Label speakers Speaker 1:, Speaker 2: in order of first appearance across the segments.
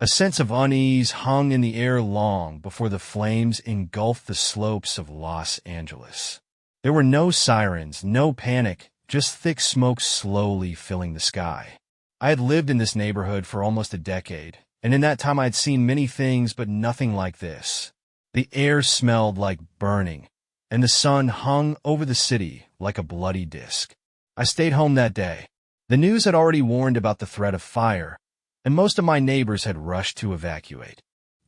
Speaker 1: A sense of unease hung in the air long before the flames engulfed the slopes of Los Angeles. There were no sirens, no panic, just thick smoke slowly filling the sky. I had lived in this neighborhood for almost a decade, and in that time I had seen many things, but nothing like this. The air smelled like burning, and the sun hung over the city like a bloody disc. I stayed home that day. The news had already warned about the threat of fire, and most of my neighbors had rushed to evacuate.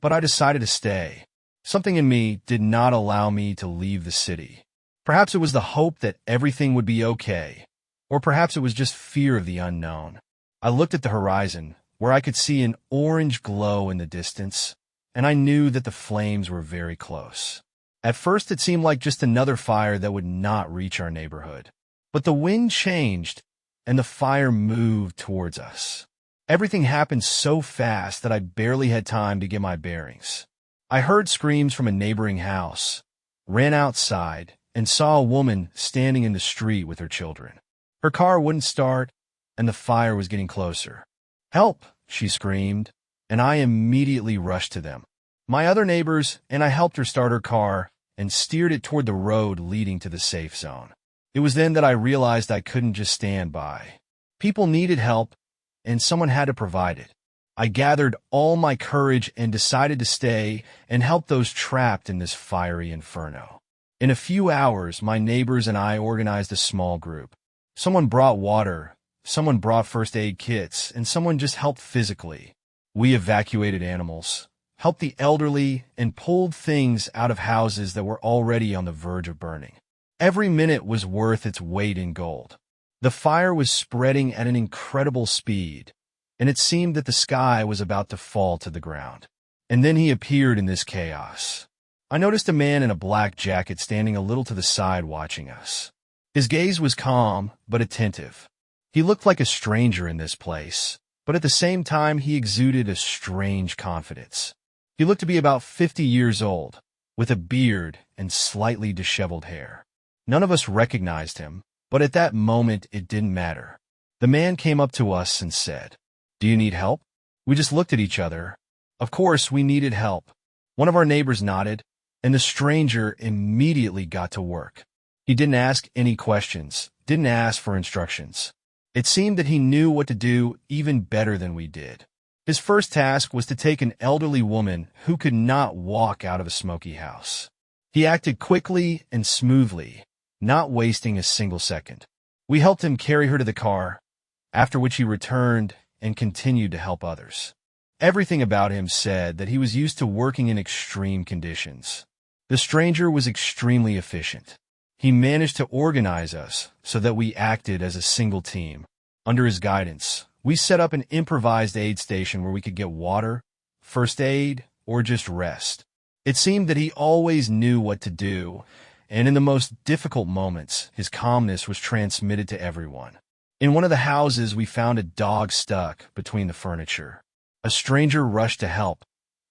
Speaker 1: But I decided to stay. Something in me did not allow me to leave the city. Perhaps it was the hope that everything would be okay, or perhaps it was just fear of the unknown. I looked at the horizon, where I could see an orange glow in the distance, and I knew that the flames were very close. At first it seemed like just another fire that would not reach our neighborhood. But the wind changed, and the fire moved towards us. Everything happened so fast that I barely had time to get my bearings. I heard screams from a neighboring house, ran outside, and saw a woman standing in the street with her children. Her car wouldn't start, and the fire was getting closer. "Help!" she screamed, and I immediately rushed to them. My other neighbors and I helped her start her car and steered it toward the road leading to the safe zone. It was then that I realized I couldn't just stand by. People needed help, and someone had to provide it. I gathered all my courage and decided to stay and help those trapped in this fiery inferno. In a few hours, my neighbors and I organized a small group. Someone brought water, someone brought first aid kits, and someone just helped physically. We evacuated animals, helped the elderly, and pulled things out of houses that were already on the verge of burning. Every minute was worth its weight in gold. The fire was spreading at an incredible speed, and it seemed that the sky was about to fall to the ground. And then he appeared in this chaos. I noticed a man in a black jacket standing a little to the side watching us. His gaze was calm, but attentive. He looked like a stranger in this place, but at the same time he exuded a strange confidence. He looked to be about 50 years old, with a beard and slightly disheveled hair. None of us recognized him, but at that moment it didn't matter. The man came up to us and said, "Do you need help?" We just looked at each other. Of course, we needed help. One of our neighbors nodded, and the stranger immediately got to work. He didn't ask any questions, didn't ask for instructions. It seemed that he knew what to do even better than we did. His first task was to take an elderly woman who could not walk out of a smoky house. He acted quickly and smoothly, not wasting a single second. We helped him carry her to the car, after which he returned and continued to help others. Everything about him said that he was used to working in extreme conditions. The stranger was extremely efficient. He managed to organize us so that we acted as a single team. Under his guidance, we set up an improvised aid station where we could get water, first aid, or just rest. It seemed that he always knew what to do, and in the most difficult moments, his calmness was transmitted to everyone. In one of the houses, we found a dog stuck between the furniture. A stranger rushed to help,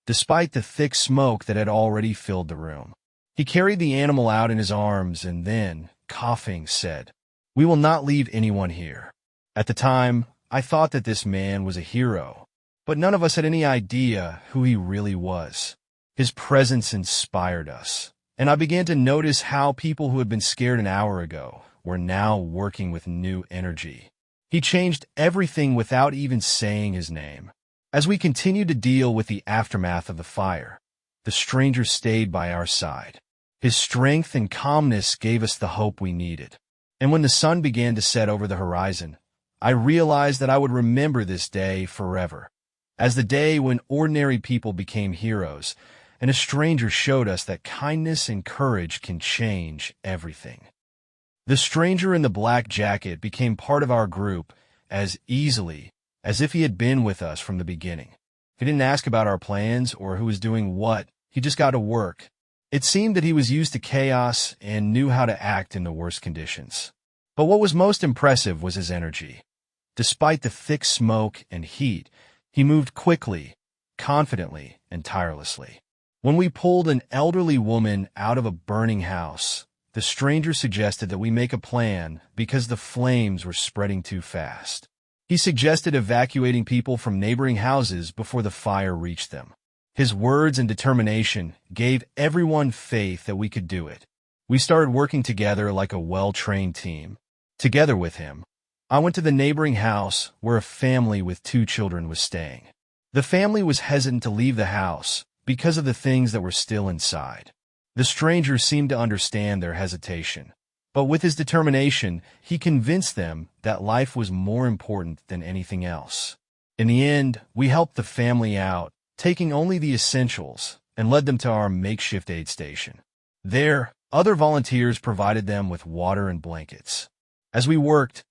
Speaker 1: despite the thick smoke that had already filled the room. He carried the animal out in his arms and then, coughing, said, "We will not leave anyone here." At the time, I thought that this man was a hero, but none of us had any idea who he really was. His presence inspired us, and I began to notice how people who had been scared an hour ago were now working with new energy. He changed everything without even saying his name. As we continued to deal with the aftermath of the fire, the stranger stayed by our side. His strength and calmness gave us the hope we needed. And when the sun began to set over the horizon, I realized that I would remember this day forever, as the day when ordinary people became heroes, and a stranger showed us that kindness and courage can change everything. The stranger in the black jacket became part of our group as easily as if he had been with us from the beginning. He didn't ask about our plans or who was doing what, he just got to work. It seemed that he was used to chaos and knew how to act in the worst conditions. But what was most impressive was his energy. Despite the thick smoke and heat, he moved quickly, confidently, and tirelessly. When we pulled an elderly woman out of a burning house, the stranger suggested that we make a plan because the flames were spreading too fast. He suggested evacuating people from neighboring houses before the fire reached them. His words and determination gave everyone faith that we could do it. We started working together like a well-trained team. Together with him, I went to the neighboring house where a family with 2 children was staying. The family was hesitant to leave the house because of the things that were still inside. The stranger seemed to understand their hesitation, but with his determination, he convinced them that life was more important than anything else. In the end, we helped the family out, taking only the essentials, and led them to our makeshift aid station. There, other volunteers provided them with water and blankets. As we worked,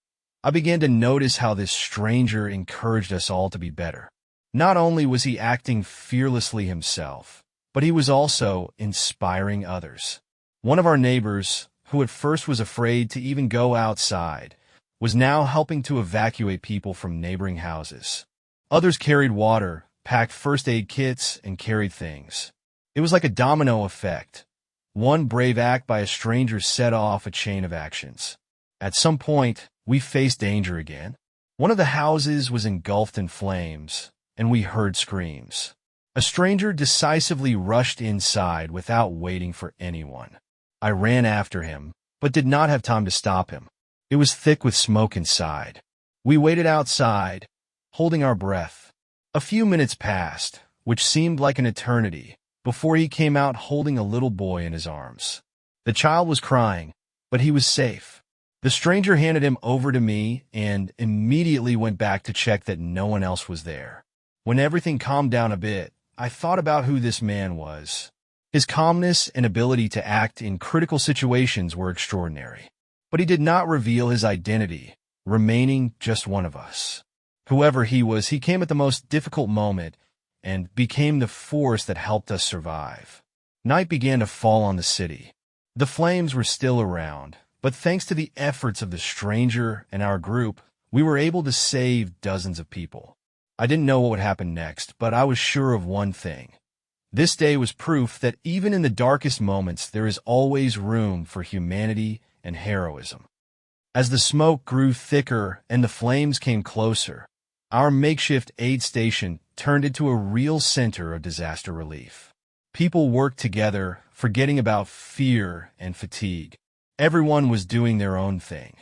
Speaker 1: I began to notice how this stranger encouraged us all to be better. Not only was he acting fearlessly himself, but he was also inspiring others. One of our neighbors, who at first was afraid to even go outside, was now helping to evacuate people from neighboring houses. Others carried water, packed first aid kits, and carried things. It was like a domino effect. One brave act by a stranger set off a chain of actions. At some point, we faced danger again. One of the houses was engulfed in flames, and we heard screams. A stranger decisively rushed inside without waiting for anyone. I ran after him, but did not have time to stop him. It was thick with smoke inside. We waited outside, holding our breath. A few minutes passed, which seemed like an eternity, before he came out holding a little boy in his arms. The child was crying, but he was safe. The stranger handed him over to me and immediately went back to check that no one else was there. When everything calmed down a bit, I thought about who this man was. His calmness and ability to act in critical situations were extraordinary. But he did not reveal his identity, remaining just one of us. Whoever he was, he came at the most difficult moment and became the force that helped us survive. Night began to fall on the city. The flames were still around, but thanks to the efforts of the stranger and our group, we were able to save dozens of people. I didn't know what would happen next, but I was sure of one thing. This day was proof that even in the darkest moments, there is always room for humanity and heroism. As the smoke grew thicker and the flames came closer, our makeshift aid station turned into a real center of disaster relief. People worked together, forgetting about fear and fatigue. Everyone was doing their own thing.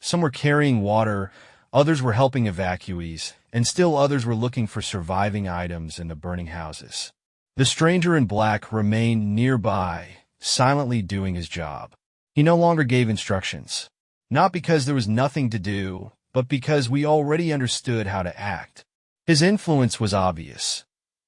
Speaker 1: Some were carrying water, others were helping evacuees, and still others were looking for surviving items in the burning houses. The stranger in black remained nearby, silently doing his job. He no longer gave instructions, not because there was nothing to do, but because we already understood how to act. His influence was obvious.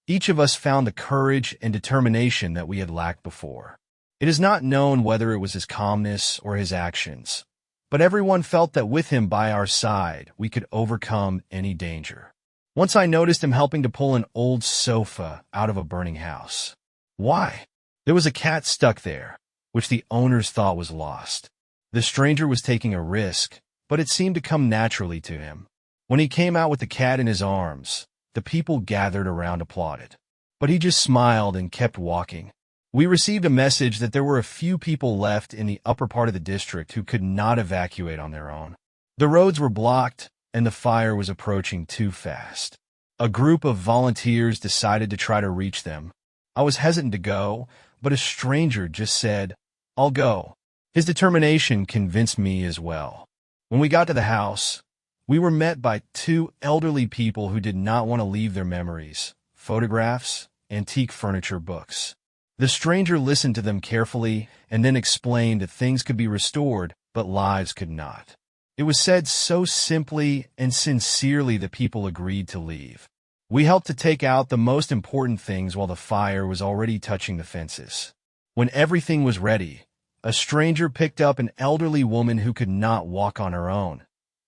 Speaker 1: Each of us found the courage and determination that we had lacked before. It is not known whether it was his calmness or his actions, but everyone felt that with him by our side, we could overcome any danger. Once I noticed him helping to pull an old sofa out of a burning house. Why? There was a cat stuck there, which the owners thought was lost. The stranger was taking a risk, but it seemed to come naturally to him. When he came out with the cat in his arms, the people gathered around applauded. But he just smiled and kept walking. We received a message that there were a few people left in the upper part of the district who could not evacuate on their own. The roads were blocked, and the fire was approaching too fast. A group of volunteers decided to try to reach them. I was hesitant to go, but a stranger just said, "I'll go." His determination convinced me as well. When we got to the house, we were met by 2 elderly people who did not want to leave their memories, photographs, antique furniture, books. The stranger listened to them carefully and then explained that things could be restored, but lives could not. It was said so simply and sincerely that people agreed to leave. We helped to take out the most important things while the fire was already touching the fences. When everything was ready, a stranger picked up an elderly woman who could not walk on her own,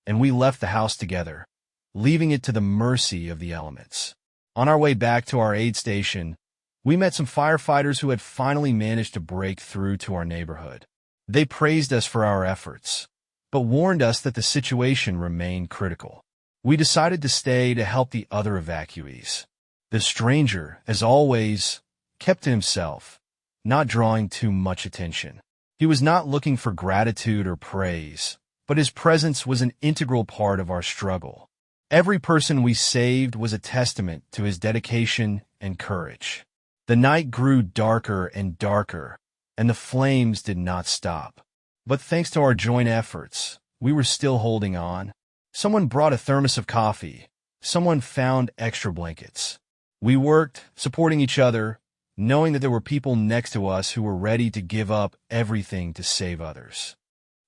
Speaker 1: and we left the house together, leaving it to the mercy of the elements. On our way back to our aid station, we met some firefighters who had finally managed to break through to our neighborhood. They praised us for our efforts, but warned us that the situation remained critical. We decided to stay to help the other evacuees. The stranger, as always, kept to himself, not drawing too much attention. He was not looking for gratitude or praise, but his presence was an integral part of our struggle. Every person we saved was a testament to his dedication and courage. The night grew darker and darker, and the flames did not stop. But thanks to our joint efforts, we were still holding on. Someone brought a thermos of coffee. Someone found extra blankets. We worked, supporting each other, knowing that there were people next to us who were ready to give up everything to save others.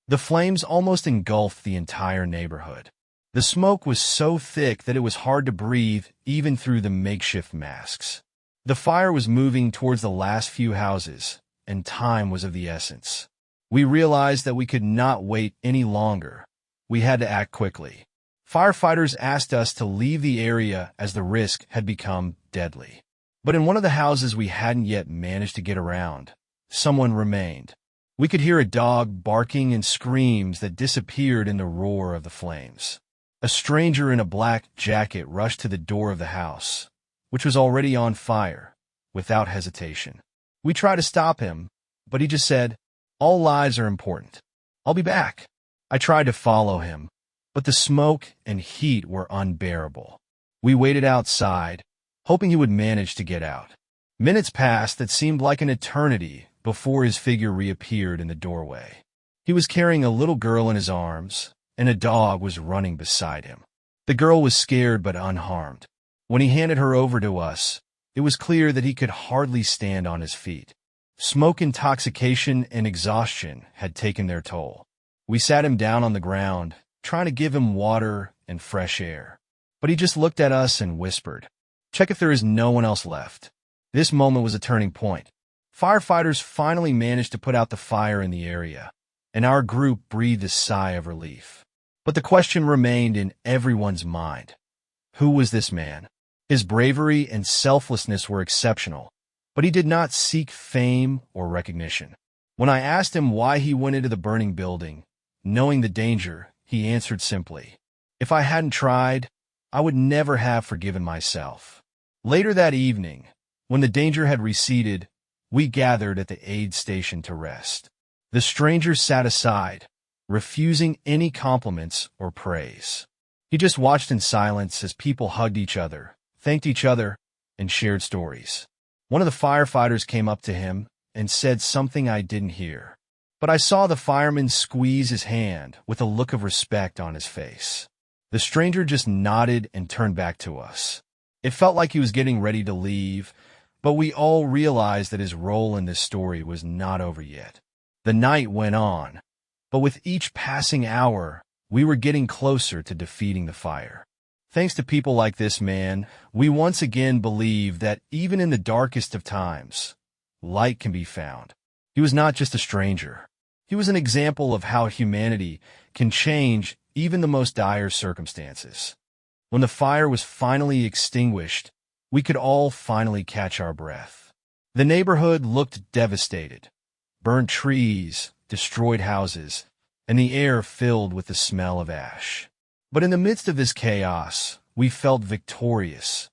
Speaker 1: The flames almost engulfed the entire neighborhood. The smoke was so thick that it was hard to breathe even through the makeshift masks. The fire was moving towards the last few houses, and time was of the essence. We realized that we could not wait any longer. We had to act quickly. Firefighters asked us to leave the area as the risk had become deadly. But in one of the houses we hadn't yet managed to get around, someone remained. We could hear a dog barking and screams that disappeared in the roar of the flames. A stranger in a black jacket rushed to the door of the house, which was already on fire, without hesitation. We tried to stop him, but he just said, "All lives are important. I'll be back." I tried to follow him, but the smoke and heat were unbearable. We waited outside, hoping he would manage to get out. Minutes passed that seemed like an eternity before his figure reappeared in the doorway. He was carrying a little girl in his arms, and a dog was running beside him. The girl was scared but unharmed. When he handed her over to us, it was clear that he could hardly stand on his feet. Smoke intoxication and exhaustion had taken their toll. We sat him down on the ground, trying to give him water and fresh air. But he just looked at us and whispered, "Check if there is no one else left." This moment was a turning point. Firefighters finally managed to put out the fire in the area, and our group breathed a sigh of relief. But the question remained in everyone's mind. Who was this man? His bravery and selflessness were exceptional, but he did not seek fame or recognition. When I asked him why he went into the burning building, knowing the danger, he answered simply, "If I hadn't tried, I would never have forgiven myself." Later that evening, when the danger had receded, we gathered at the aid station to rest. The stranger sat aside, refusing any compliments or praise. He just watched in silence as people hugged each other, thanked each other, and shared stories. One of the firefighters came up to him and said something I didn't hear. But I saw the fireman squeeze his hand with a look of respect on his face. The stranger just nodded and turned back to us. It felt like he was getting ready to leave, but we all realized that his role in this story was not over yet. The night went on, but with each passing hour, we were getting closer to defeating the fire. Thanks to people like this man, we once again believe that even in the darkest of times, light can be found. He was not just a stranger. He was an example of how humanity can change even the most dire circumstances. When the fire was finally extinguished, we could all finally catch our breath. The neighborhood looked devastated. Burnt trees, destroyed houses, and the air filled with the smell of ash. But in the midst of this chaos, we felt victorious.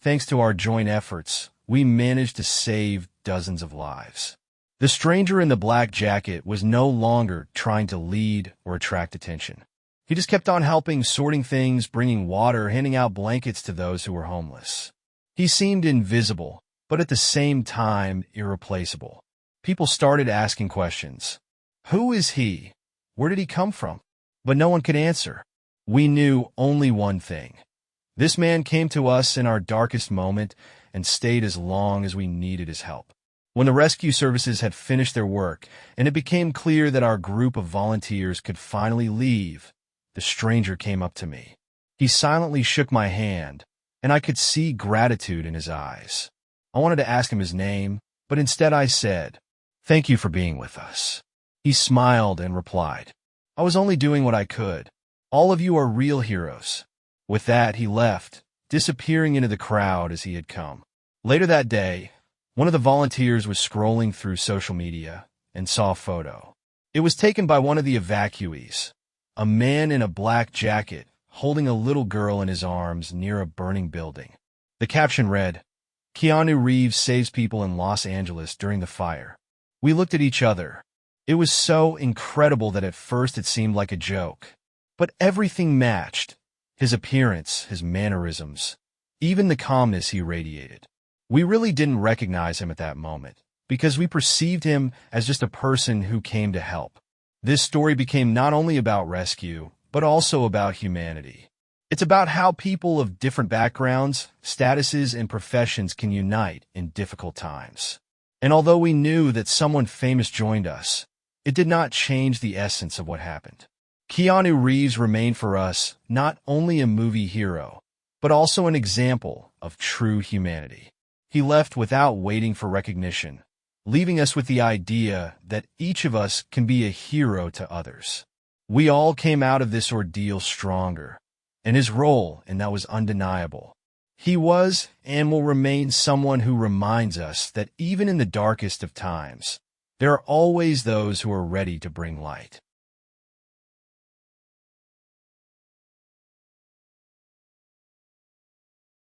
Speaker 1: Thanks to our joint efforts, we managed to save dozens of lives. The stranger in the black jacket was no longer trying to lead or attract attention. He just kept on helping, sorting things, bringing water, handing out blankets to those who were homeless. He seemed invisible, but at the same time irreplaceable. People started asking questions. Who is he? Where did he come from? But no one could answer. We knew only one thing. This man came to us in our darkest moment and stayed as long as we needed his help. When the rescue services had finished their work and it became clear that our group of volunteers could finally leave, the stranger came up to me. He silently shook my hand, and I could see gratitude in his eyes. I wanted to ask him his name, but instead I said, "Thank you for being with us." He smiled and replied, "I was only doing what I could. All of you are real heroes." With that, he left, disappearing into the crowd as he had come. Later that day, one of the volunteers was scrolling through social media and saw a photo. It was taken by one of the evacuees, a man in a black jacket holding a little girl in his arms near a burning building. The caption read, "Keanu Reeves saves people in Los Angeles during the fire." We looked at each other. It was so incredible that at first it seemed like a joke. But everything matched. His appearance, his mannerisms, even the calmness he radiated. We really didn't recognize him at that moment, because we perceived him as just a person who came to help. This story became not only about rescue, but also about humanity. It's about how people of different backgrounds, statuses, and professions can unite in difficult times. And although we knew that someone famous joined us, it did not change the essence of what happened. Keanu Reeves remained for us not only a movie hero, but also an example of true humanity. He left without waiting for recognition, leaving us with the idea that each of us can be a hero to others. We all came out of this ordeal stronger, and his role in that was undeniable. He was and will remain someone who reminds us that even in the darkest of times, there are always those who are ready to bring light.